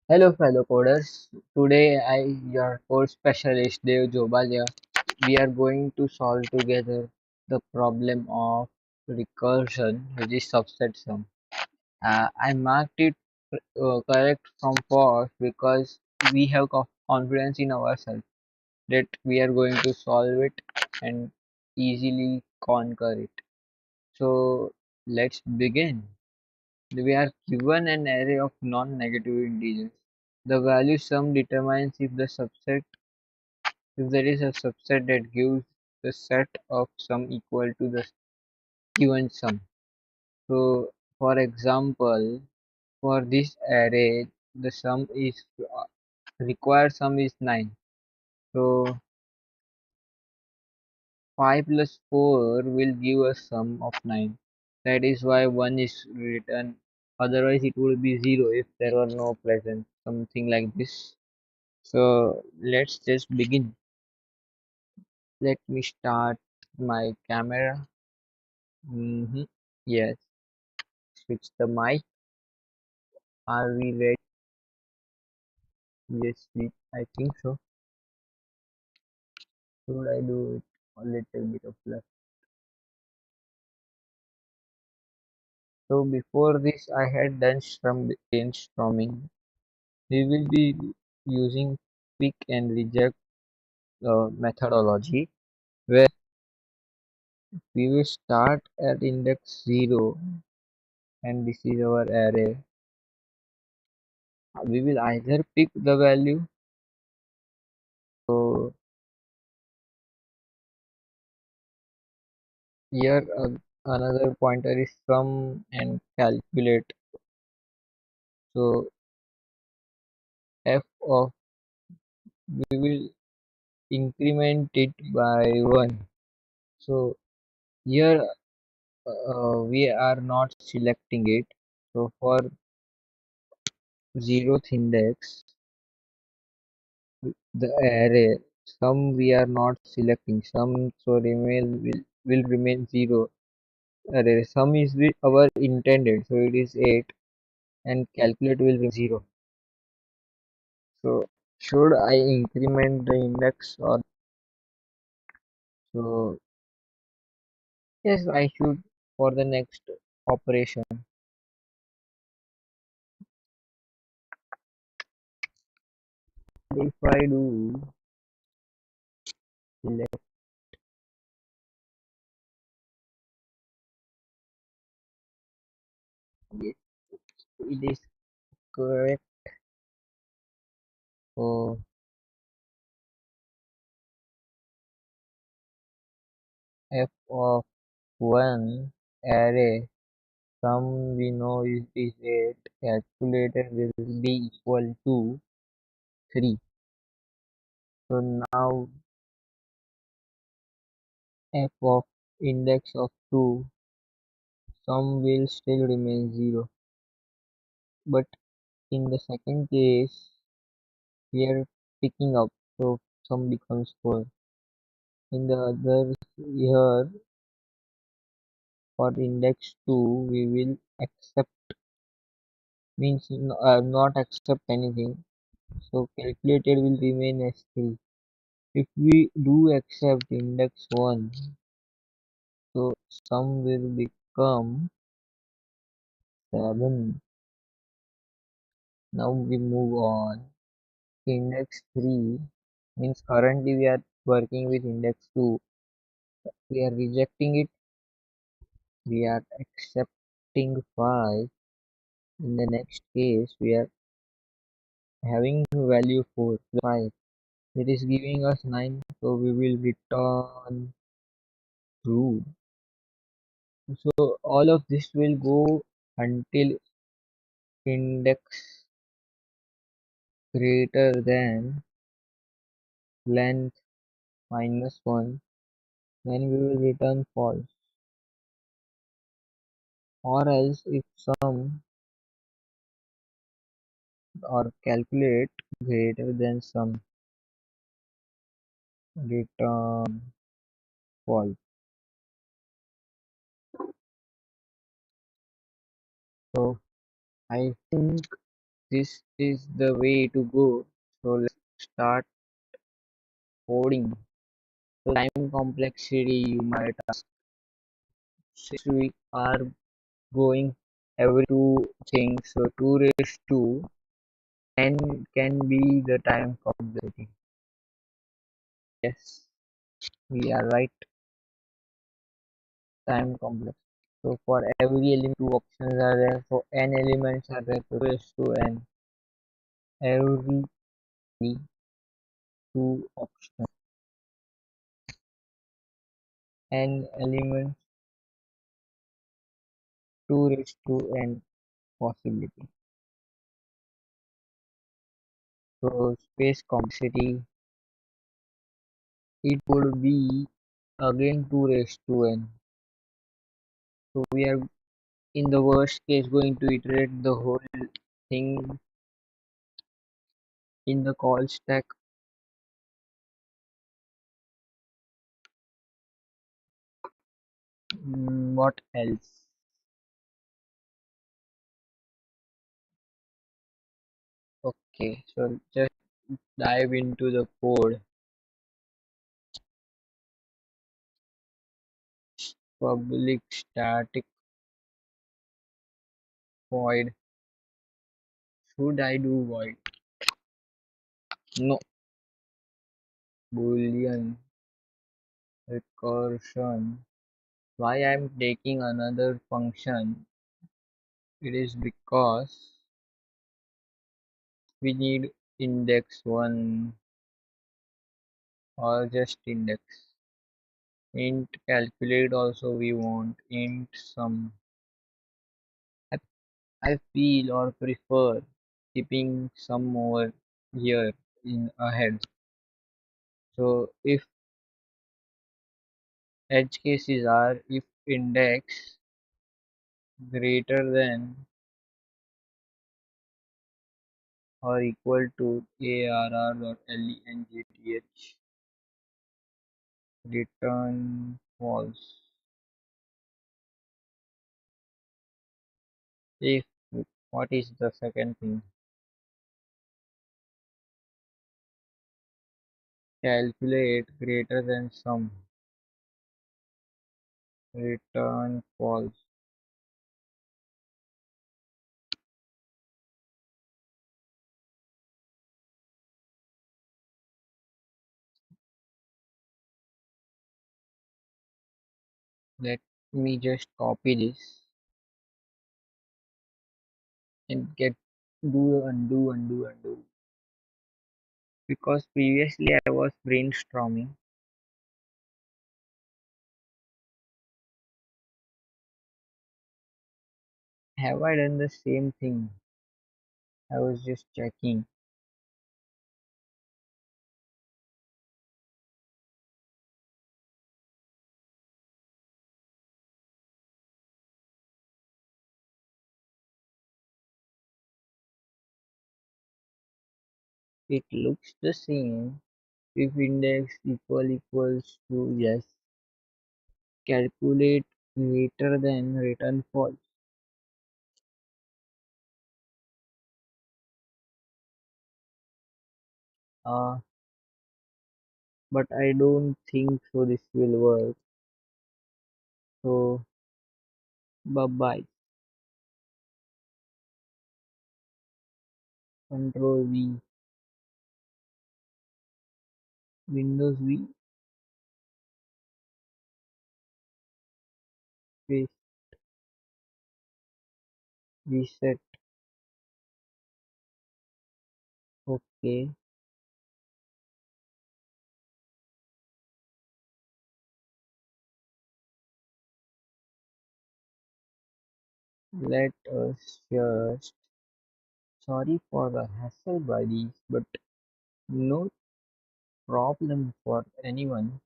Hello, fellow coders. Today, your code specialist Dev Jobalia, we are going to solve together the problem of recursion, which is subset sum. I marked it correct from first because we have confidence in ourselves that we are going to solve it and easily conquer it. So, let's begin. We are given an array of non-negative integers. The value sum determines if there is a subset that gives the set of sum equal to the given sum. So, for example, for this array, the sum is required sum is 9. So, 5 plus 4 will give a sum of 9. That is why 1 is written. Otherwise, it would be 0 if there were no present. Something like this. So, let's just begin. Let me start my camera. Yes, switch the mic. Are we ready? Yes, I think so. Should I do it a little bit of left? So before this, I had done some brainstorming. We will be using pick and reject methodology, where we will start at index 0, and this is our array. We will either pick the value. So here another pointer is sum and calculate. So f of we will increment it by 1. So here we are not selecting it. So for 0th index, the array sum we are not selecting sum, so will remain 0. Array sum is our intended, so it is 8, and calculate will remain 0. So should I increment the index or so? Yes, I should for the next operation. If I do select, yes, it is correct. So f of 1 array sum we know is 8, calculated will be equal to 3. So now f of index of 2 sum will still remain 0, but in the second case we are picking up, so sum becomes 4. In the other here for index 2 we will accept, means not accept anything, so calculated will remain as 3. If we do accept index 1, so sum will become 7. Now we move on. Index 3 means currently we are working with index 2. We are rejecting it. We are accepting 5. In the next case, we are having value 4, 5. It is giving us 9, so we will return true. So all of this will go until index greater than length minus 1, then we will return false. Or else if sum or calculate greater than sum, return false. So I think This is the way to go. So let's start coding. So time complexity, you might ask. Since we are going every two things, so 2 raised to n can be the time complexity. Yes, we are right. Time complex. So for every element, two options are there. So n elements are there. 2 raised to n. Every two options. N elements, 2 raised to n possibility. So space complexity, it would be again 2 raised to n. So we are in the worst case going to iterate the whole thing in the call stack. What else? Okay, so just dive into the code. Public static void. Should I do void? No. Boolean recursion. Why I'm taking another function? It is because we need index 1 or just index. Int calculate also we want int sum. I, I feel or prefer keeping sum over here in ahead. So if edge cases are if index greater than or equal to arr.length, return false. If what is the second thing? Calculate greater than sum, return false. Let me just copy this and get do undo because previously I was brainstorming. Have I done the same thing? I was just checking. It looks the same. If index equals to yes, calculate greater than return false. Uh, but I don't think so this will work. So bye bye. Control V, Windows V, paste, reset. Okay, let us just. Sorry for the hassle, buddies, but no problem for anyone.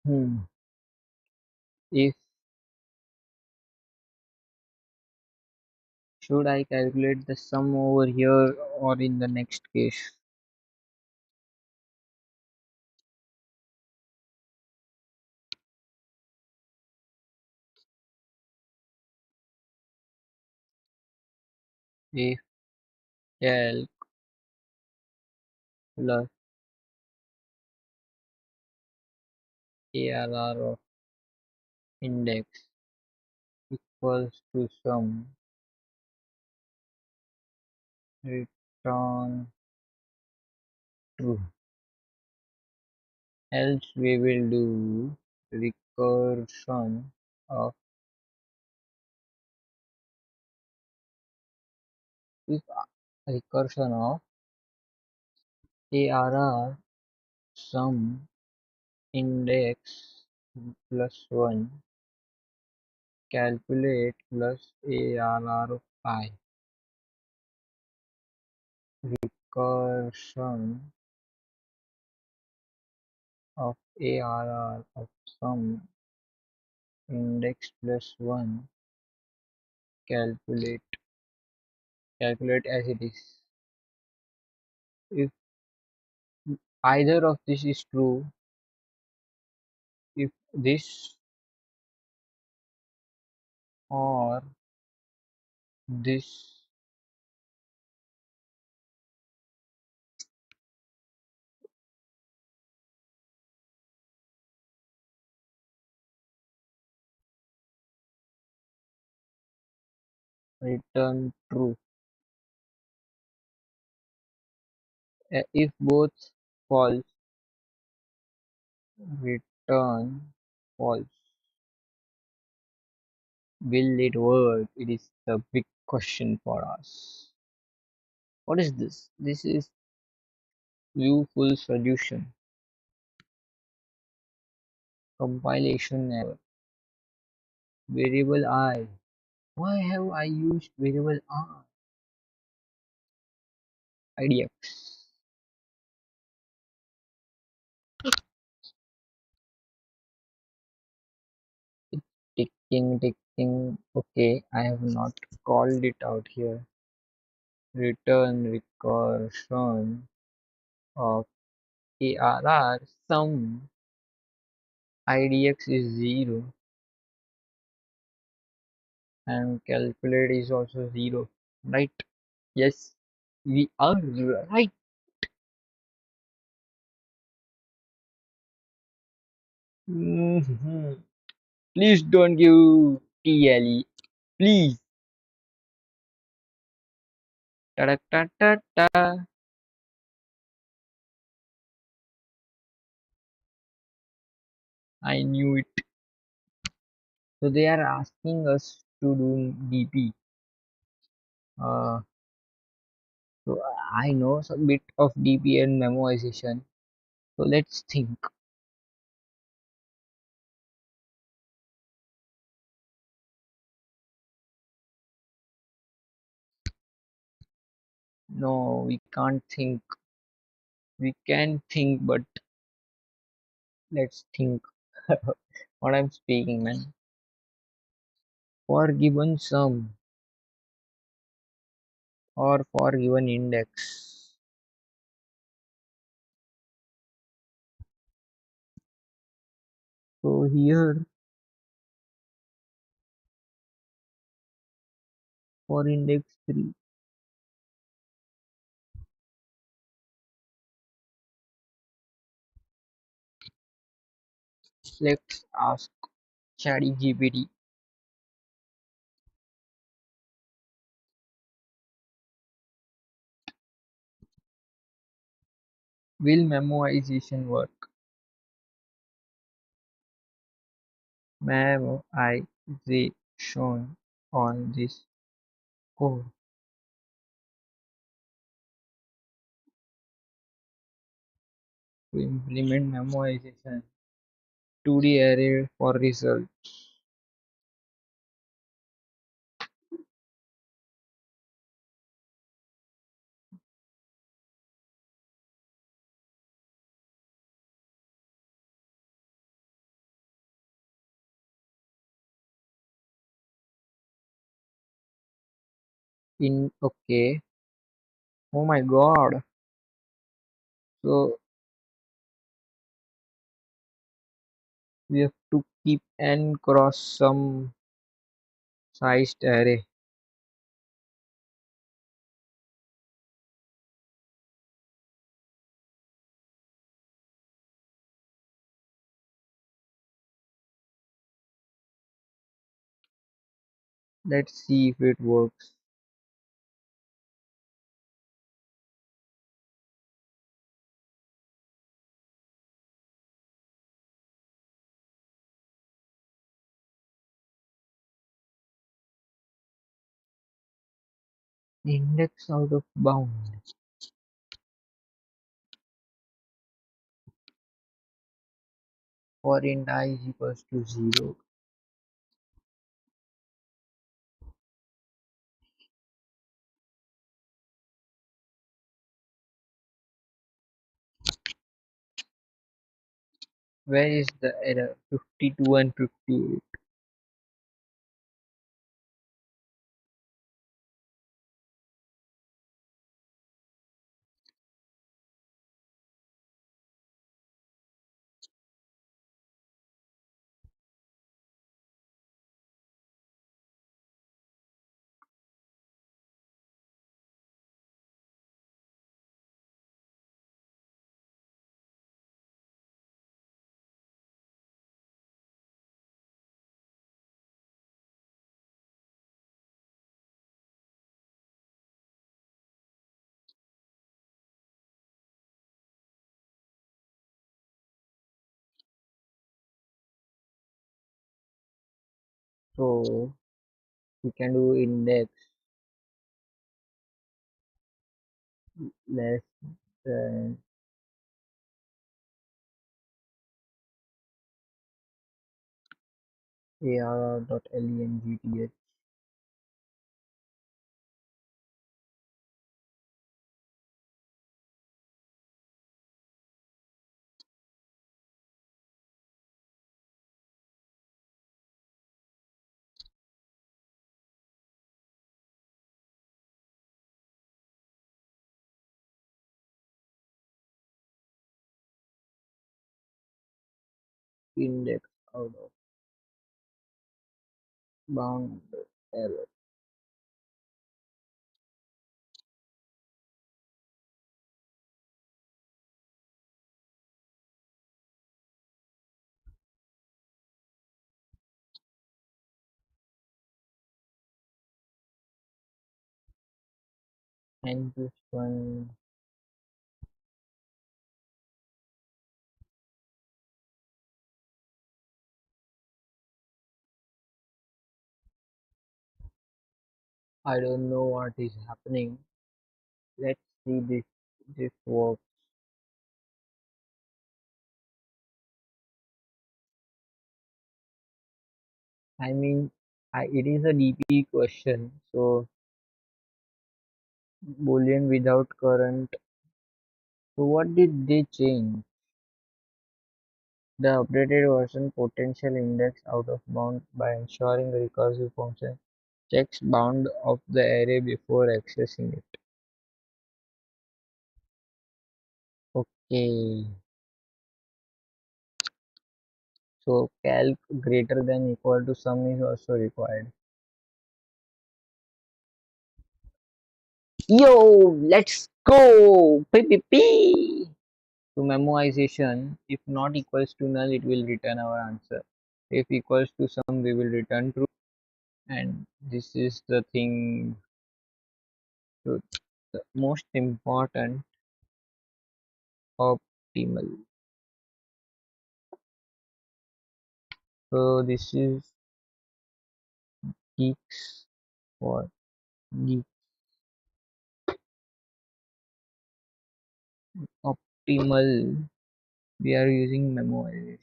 Hmm. If should I calculate the sum over here or in the next case? if calc plus ARR of index equals to sum, return true. Else we will do recursion of if recursion of ARR sum index plus 1 calculate plus ARR of I. Recursion of ARR of sum index plus 1 calculate as it is. If either of this is true, if this or this, return true. If both false, return false. Will it work? It is the big question for us. What is this? This is view full solution. Compilation error. Variable I. Why have I used variable I? IDX. Ticking. Okay, I have not called it out here. Return recursion of ARR sum IDX is 0 and calculate is also 0. Right? Yes, we are right. Mhm. Please don't give TLE. Please. Ta ta ta ta ta. I knew it. So they are asking us to do DP. Uh, so I know some bit of DP and memoization. So let's think. No, we can't think. We can think, but let's think. What I'm speaking, man. For given sum or for given index. So here for index 3, let's ask ChatGPT. Will memoization work? Memoization on this code. To implement memoization 2D array for results. In okay. Oh my god. So we have to keep n cross some sized array. Let's see if it works. Index out of bound. For int I is equals to 0. Where is the error? 52 and 58. So we can do index less than arr.length. Index out of bound error. N plus 1. I don't know what is happening. Let's see this works. I mean, it is a DP question, so Boolean without current. So what did they change? The updated version potential index out of bound by ensuring the recursive function checks bound of the array before accessing it. Okay, so calc greater than equal to sum is also required. Yo, let's go! PPP! To memoization, if not equals to null, it will return our answer. If equals to sum, we will return true. And this is the thing, to the most important, optimal. So this is geeks for geek. Optimal. We are using memoization.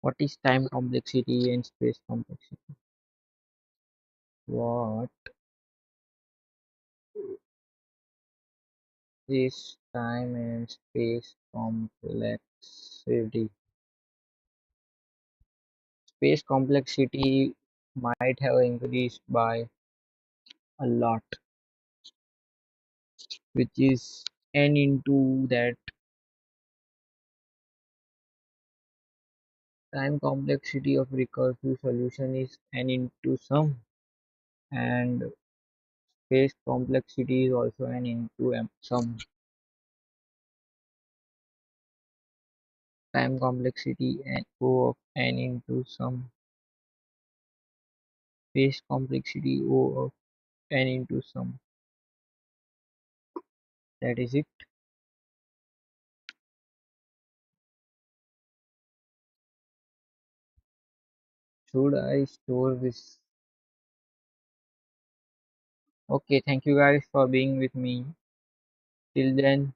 What is time complexity and space complexity? What is time and space complexity? Space complexity might have increased by a lot, which is n into that. Time complexity of recursive solution is n into sum, and space complexity is also n into sum. Time complexity and O of n into sum. space complexity O of n into sum. That is it. Should I store this? Okay, thank you guys for being with me. Till then,